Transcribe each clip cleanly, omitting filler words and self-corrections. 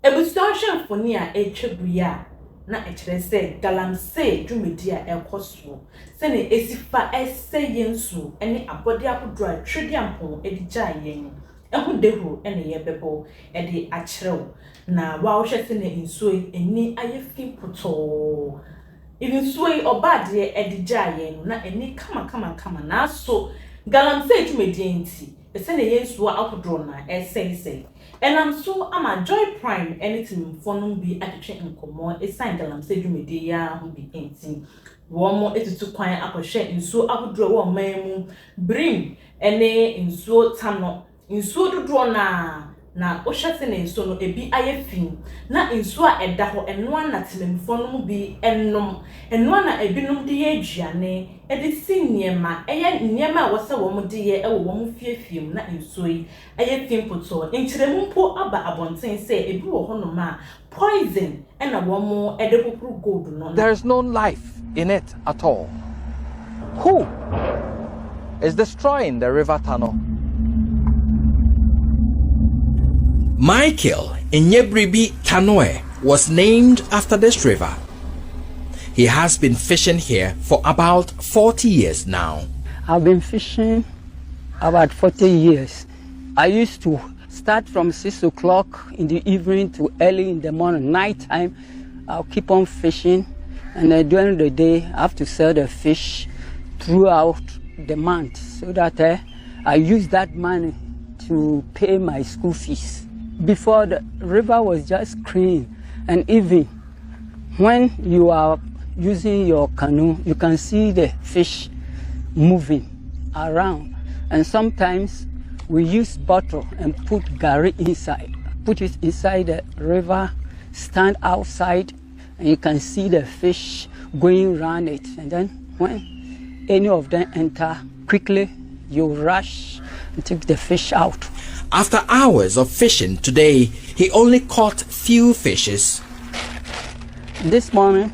Ebusuahwe mfoni a etwebuya na ekire se galamsey dwumedi a ekoso se ne esifa ese yensu ene abode akodo a twedi ampon edija yen ehu dehu ene yebebo ede akyerew na wa wo hwese ne nsuo eni ayefi poto nsuo obade edija yen na eni kama na so galamsey dwumedi enti ese ne yensu akodo na ese enam so ama Joy Prime anything fonum bi atwetwe nkomo esan galamsey dwumedi ya ho bi enti womo etutu kwan akohwe nsuo ahodro wo manmu brim ene nsuo tano nsuo dodo na ohwese ne nsuo no ebi ayefin na nsuo a eda ho eno na telemfonum bi ennom eno na ebinum de ye aduane ede sinniema eye nniema a wose wo mu de ye ewo wo mu fiefiem na nsuo yi ayefin poto nkyeremu mpo aba abonten se ebi wo hono ma poison ena wo mu ede popuru gold no. There is no life in it at all. Who is destroying the river tunnel? Michael Inyebribi Tanoe was named after this river. He has been fishing here for about 40 years now. I've been fishing about 40 years. I used to start from 6 o'clock in the evening to early in the morning, night time. I'll keep on fishing, and then during the day I have to sell the fish throughout the month so that I use that money to pay my school fees. Before, the river was just clean, and even when you are using your canoe, you can see the fish moving around. And sometimes we use bottle and put gari inside, put it inside the river, stand outside, and you can see the fish going around it. And then when any of them enter, quickly you rush and take the fish out. After hours of fishing today, he only caught few fishes. This morning,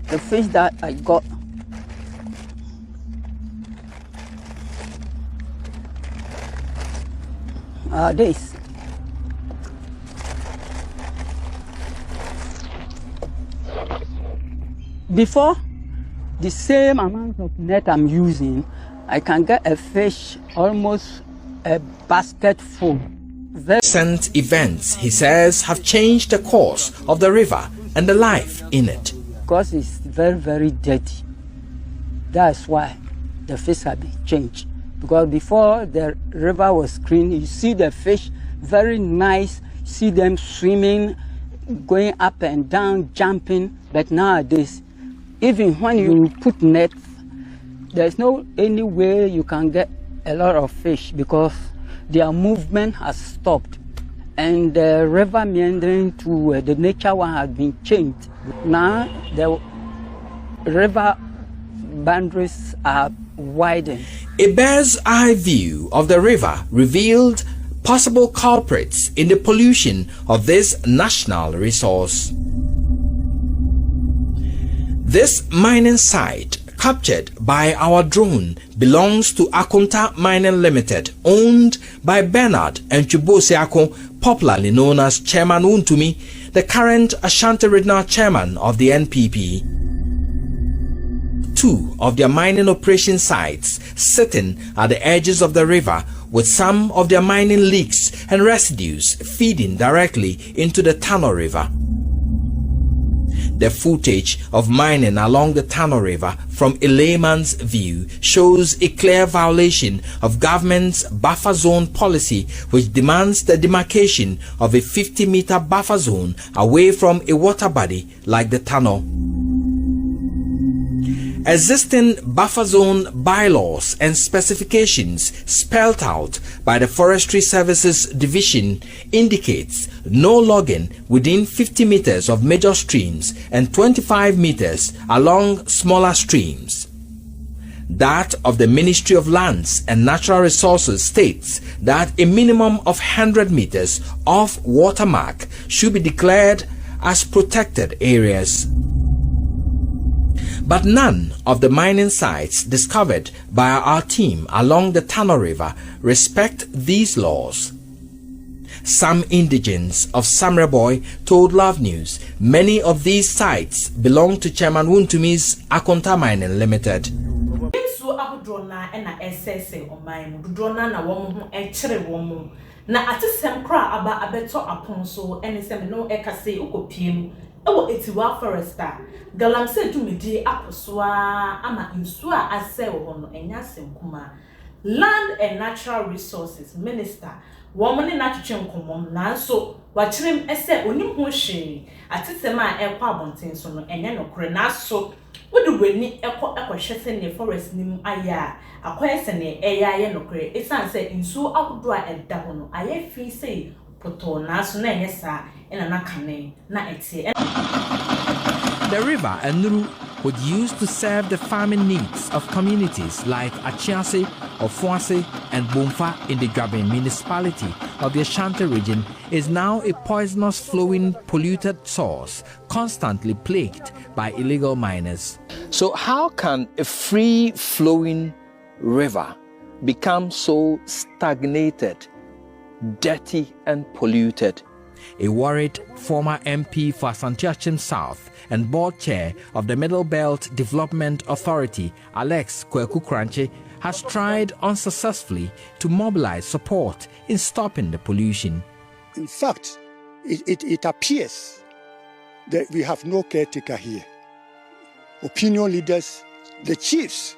the fish that I got are this. Before, the same amount of net I'm using, I can get a fish almost a basket full. Recent events, he says, have changed the course of the river and the life in it. Because it's very, very dirty. That's why the fish have been changed. Because before the river was clean, you see the fish very nice, see them swimming, going up and down, jumping. But nowadays, even when you put nets, there's no any way you can get a lot of fish because their movement has stopped, and the river meandering to the nature one has been changed. Now the river boundaries are widened. A bird's eye view of the river revealed possible culprits in the pollution of this national resource. This mining site, captured by our drone, belongs to Akunta Mining Limited, owned by Bernard and Chubosiako, popularly known as Chairman Untumi, the current Ashanti Regional Chairman of the NPP. Two of their mining operation sites sitting at the edges of the river, with some of their mining leaks and residues feeding directly into the Tano River. The footage of mining along the Tano River from a layman's view shows a clear violation of government's buffer zone policy, which demands the demarcation of a 50-meter buffer zone away from a water body like the Tano. Existing buffer zone bylaws and specifications spelled out by the Forestry Services Division indicates no logging within 50 meters of major streams and 25 meters along smaller streams. That of the Ministry of Lands and Natural Resources states that a minimum of 100 meters off watermark should be declared as protected areas. But none of the mining sites discovered by our team along the Tano River respect these laws. Some indigents of Samreboy told Love News many of these sites belong to Chairman Wuntumi's Akonta Mining Limited. So abudrona na SSA oman dudrona na womo echere womo na atesem kra aba abeto apon so enesem no ekase okopiem ewo etiwa forester galamse dumedi aposoa ama nsu a ase wo no enyasem kuma Land and Natural Resources Minister woman ne natwetwe nkomom nanso wakyerem ese onim ho hwe atesem a ekwa abonten so no enye nokore naso Would we echo shessing the forest nim aya, a question a nokre, it's answer in so outdoor and down. I feel say, Poto Nasu Nessa, and an akane, na eti. The river Enuru was used to serve the farming needs of communities like Achiase, Ofuase, and Bumfa in the Graben municipality of the Ashanti region is now a poisonous flowing polluted source constantly plagued by illegal miners. So how can a free-flowing river become so stagnated, dirty and polluted? A worried former MP for Asante South and board chair of the Middle Belt Development Authority, Alex Kweku-Kranche, has tried unsuccessfully to mobilize support in stopping the pollution. In fact, it appears that we have no caretaker here. Opinion leaders, the chiefs,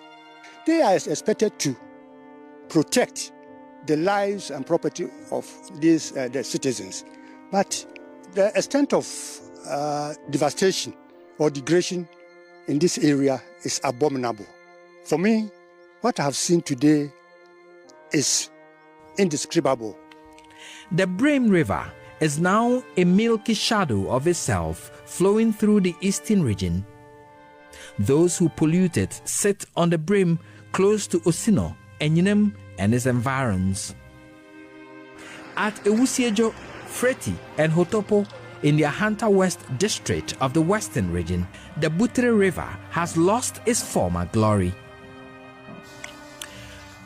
they are expected to protect the lives and property of these the citizens. But the extent of devastation or degradation in this area is abominable. For me, what I have seen today is indescribable. The Brim River is now a milky shadow of itself flowing through the eastern region. Those who pollute it sit on the brim close to Osino, Enyinem, and its environs. At Ewusiejo, Freti, and Hotopo, in the Ahanta West district of the Western region, the Butere River has lost its former glory.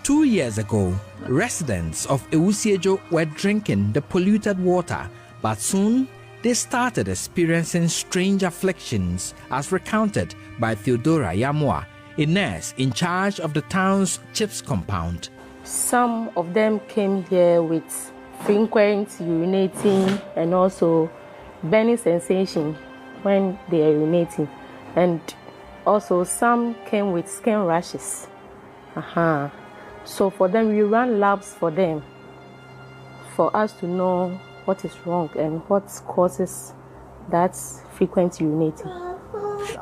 2 years ago, residents of Ewusiejo were drinking the polluted water, but soon they started experiencing strange afflictions as recounted by Theodora Yamwa, a nurse in charge of the town's CHIPS compound. Some of them came here with frequent urinating and also burning sensation when they are urinating, and also some came with skin rashes. So for them, we ran labs for them for us to know what is wrong and what causes that frequent urinating.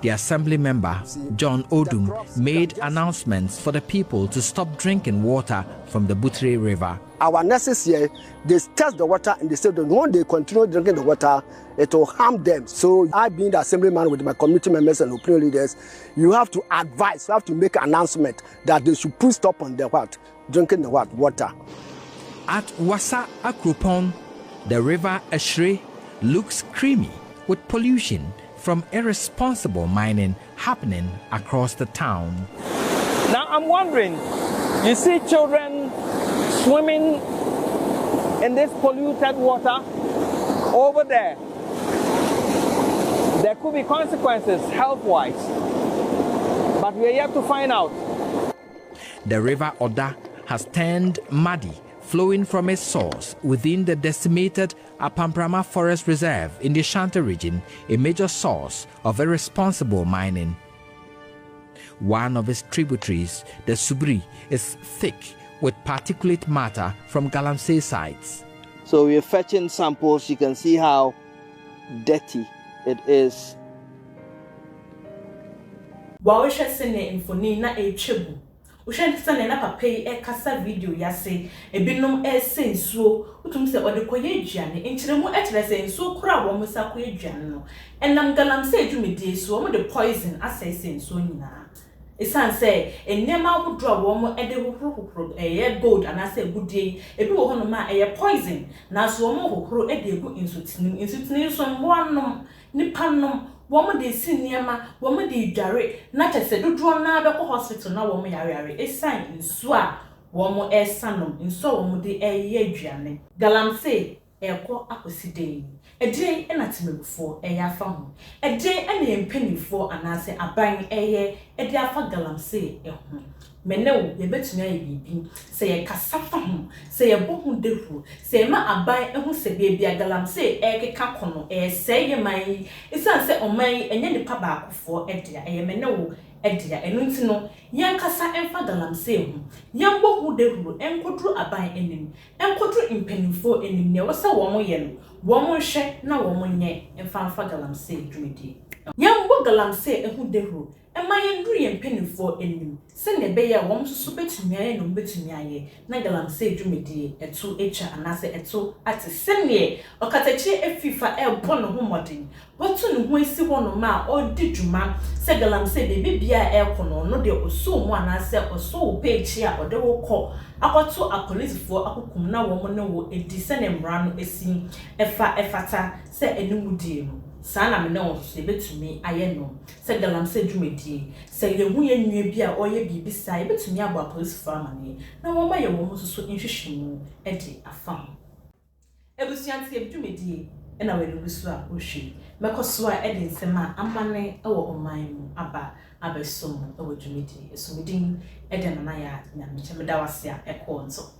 The assembly member, John Odum, made announcements for the people to stop drinking water from the Butere River. Our nurses here, they test the water and they say that when they continue drinking the water, it will harm them. So I, being the assemblyman with my community members and opinion leaders, you have to advise, you have to make an announcement that they should put stop on the drinking the water. At Wasa Akropon, the river Ashre looks creamy with pollution from irresponsible mining happening across the town. Now I'm wondering, you see children swimming in this polluted water over there. There could be consequences health-wise, but we are yet to find out. The river Oda has turned muddy, flowing from its source within the decimated Apamprama Forest Reserve in the Ashanti region, a major source of irresponsible mining. One of its tributaries, the Subri, is thick with particulate matter from Galamsey sites. So we're fetching samples, you can see how dirty it is. Wawesha sene infoni na echebu. Ushan sene na papai kasa video yase ebinom sensuo utum se ode koye aduane enkyeremu ekyere se nsuo kura wo musa koye aduane no enam Galamsey adwumedie so wo de poison asese sensuo nyina esan se enema wodro wo mo ede hohoro gold anase gudie ebi wo hono ma poison na so wo mo hohoro ede egu insutini so mboanom nipanom woman de siniama, woman de dare, not as a doodro na the hospital na woman yare, a sign in swa, woman sanum, in so woman de Galamsey, Eko akoside ede na temebufo afa ho ede na yempanifo anase aban ede afa galamsey ho menewo yebetumi aye bibi se ye kasafa ho se ye bohu dehu se ma aban ho se bia galamsey keka kono se ye man isan se oman enye nipa baakofo ede aye menewo edia enu nti no yankasa emfa galamsey ho yambo hu dehu enkodru aban enim enkodru impanifo enim ne wose wo mo ye no wo mo hwe na wo mo nye emfa galamsey dwumedi yambo galamsey ehu dehu emaye nduru ye mpanifo enim se ne be ye wo msusu betumi aye no betumi aye na galamsey dwumedi etu echa anase etu ate sene okatachi efifa ebo no ho modin botu ne ho esi ho no ma odi dwuma se galamsey be bia ekono no de oso mu anase oso pechi a ode wo kọ akoto apolisifo akokum na wo mo ne wo edi se ne mra no esi efata se enumudie no sana me ne wo se betumi aye no se galamsey dwumedi se yehu ye nwie bia oye bibisa betumi abo apolisifo amane na wo ma ye wo mususu nhwehwemu edi afam ebusianti dwumedi na we nusu a ohwe mekoso a edi nsema amane ewo oman mu abesom ewo dwumedi esumidin edi na ya nyamechemeda wase a ekọ nso